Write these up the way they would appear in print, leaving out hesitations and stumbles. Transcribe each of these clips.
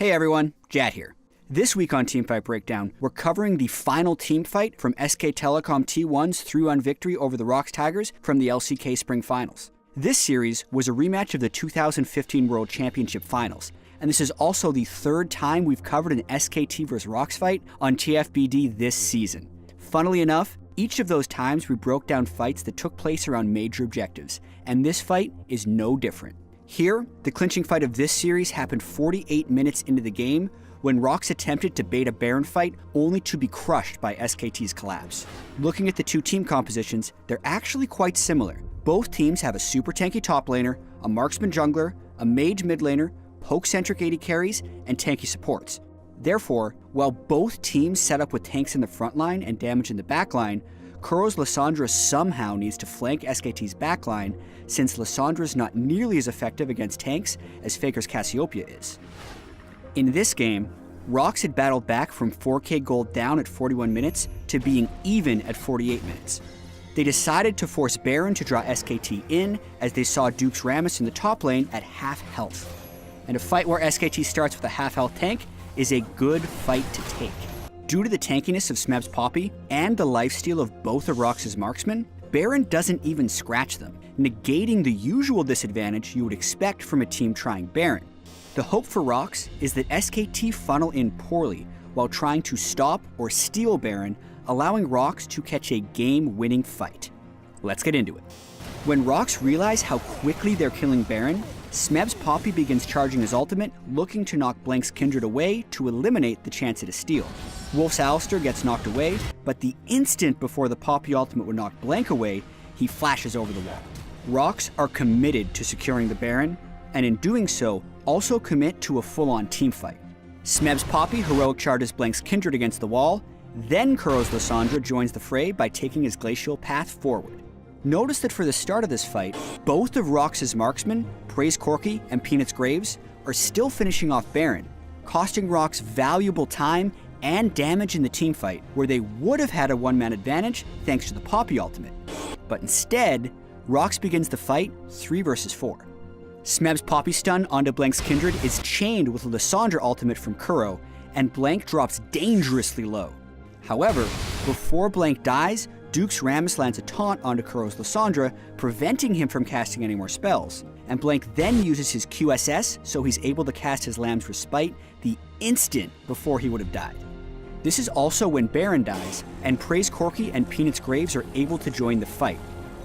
Hey everyone, Jatt here. This week on Teamfight Breakdown, we're covering the final teamfight from SK Telecom T1's 3-1 victory over the ROX Tigers from the LCK Spring Finals. This series was a rematch of the 2015 World Championship Finals, and this is also the third time we've covered an SKT vs ROX fight on TFBD this season. Funnily enough, each of those times we broke down fights that took place around major objectives, and this fight is no different. Here, the clinching fight of this series happened 48 minutes into the game when ROX attempted to bait a Baron fight only to be crushed by SKT's collapse. Looking at the two team compositions, they're actually quite similar. Both teams have a super tanky top laner, a marksman jungler, a mage mid laner, poke-centric AD carries, and tanky supports. Therefore, while both teams set up with tanks in the front line and damage in the back line, Kuro's Lissandra somehow needs to flank SKT's backline since Lissandra is not nearly as effective against tanks as Faker's Cassiopeia is. In this game, ROX had battled back from 4k gold down at 41 minutes to being even at 48 minutes. They decided to force Baron to draw SKT in as they saw Dukes Rammus in the top lane at half health. And a fight where SKT starts with a half health tank is a good fight to take. Due to the tankiness of Smeb's Poppy and the lifesteal of both of ROX's marksmen, Baron doesn't even scratch them, negating the usual disadvantage you would expect from a team trying Baron. The hope for ROX is that SKT funnel in poorly while trying to stop or steal Baron, allowing ROX to catch a game-winning fight. Let's get into it. When ROX realize how quickly they're killing Baron, Smeb's Poppy begins charging his ultimate, looking to knock Blank's Kindred away to eliminate the chance at a steal. Wolf's Alistair gets knocked away, but the instant before the Poppy ultimate would knock Blank away, he flashes over the wall. ROX are committed to securing the Baron, and in doing so, also commit to a full-on teamfight. Smeb's Poppy heroic charges Blank's Kindred against the wall, then Kuro's Lissandra joins the fray by taking his glacial path forward. Notice that for the start of this fight, both of ROX's marksmen, Praise Corki and Peanuts Graves, are still finishing off Baron, costing ROX valuable time and damage in the teamfight where they would have had a one-man advantage thanks to the Poppy ultimate. But instead, ROX begins the fight 3 vs 4. Smeb's Poppy stun onto Blank's Kindred is chained with a Lissandra ultimate from Kuro, and Blank drops dangerously low. However, before Blank dies, Dukes Rammus lands a taunt onto Kuro's Lissandra, preventing him from casting any more spells, and Blank then uses his QSS so he's able to cast his Lamb's Respite the instant before he would have died. This is also when Baron dies, and Praise Corki and Peanuts Graves are able to join the fight.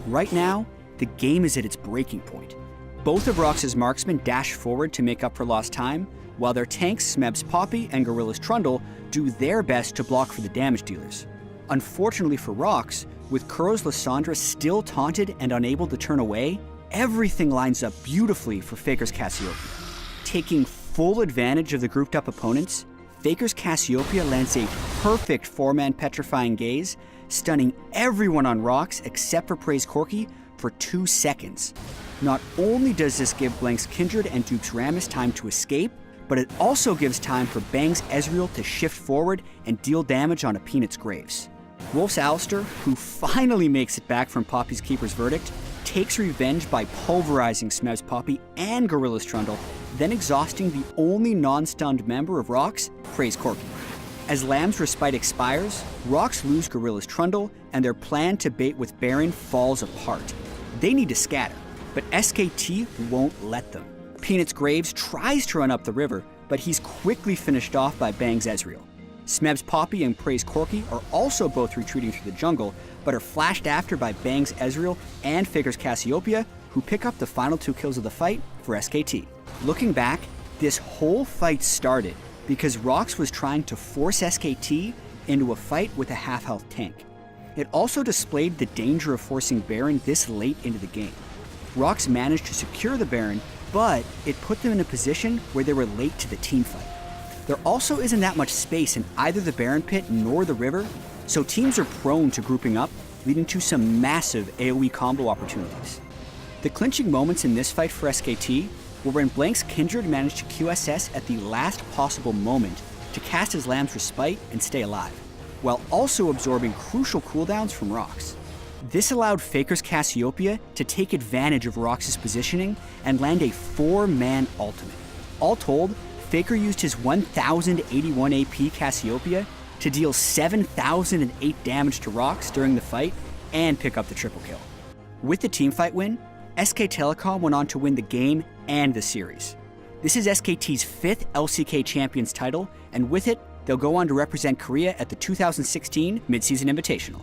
Right now, the game is at its breaking point. Both of ROX's marksmen dash forward to make up for lost time, while their tanks Smeb's Poppy and Gorilla's Trundle do their best to block for the damage dealers. Unfortunately for ROX, with Kuro's Lissandra still taunted and unable to turn away, everything lines up beautifully for Faker's Cassiopeia. Taking full advantage of the grouped up opponents, Faker's Cassiopeia lands a perfect 4-man petrifying gaze, stunning everyone on ROX except for Praise Corki for 2 seconds. Not only does this give Blank's Kindred and Dukes Rammus time to escape, but it also gives time for Bang's Ezreal to shift forward and deal damage on a Peanuts Graves. Wolf's Alistair, who finally makes it back from Poppy's Keeper's Verdict, takes revenge by pulverizing Smeb's Poppy and Gorilla's Trundle, then exhausting the only non-stunned member of ROX, Praise Corki. As Lamb's Respite expires, ROX lose Gorilla's Trundle, and their plan to bait with Baron falls apart. They need to scatter, but SKT won't let them. Peanuts Graves tries to run up the river, but he's quickly finished off by Bang's Ezreal. Smeb's Poppy and Praise Corki are also both retreating through the jungle, but are flashed after by Bang's Ezreal and Faker's Cassiopeia, who pick up the final 2 kills of the fight for SKT. Looking back, this whole fight started because ROX was trying to force SKT into a fight with a half-health tank. It also displayed the danger of forcing Baron this late into the game. ROX managed to secure the Baron, but it put them in a position where they were late to the teamfight. There also isn't that much space in either the Baron pit nor the river, so teams are prone to grouping up, leading to some massive AoE combo opportunities. The clinching moments in this fight for SKT were when Blank's Kindred managed to QSS at the last possible moment to cast his Lamb's Respite and stay alive, while also absorbing crucial cooldowns from ROX. This allowed Faker's Cassiopeia to take advantage of ROX's positioning and land a 4-man ultimate. All told, Faker used his 1081 AP Cassiopeia to deal 7008 damage to ROX during the fight and pick up the triple kill. With the teamfight win, SK Telecom went on to win the game and the series. This is SKT's 5th LCK Champions title, and with it, they'll go on to represent Korea at the 2016 Midseason Invitational.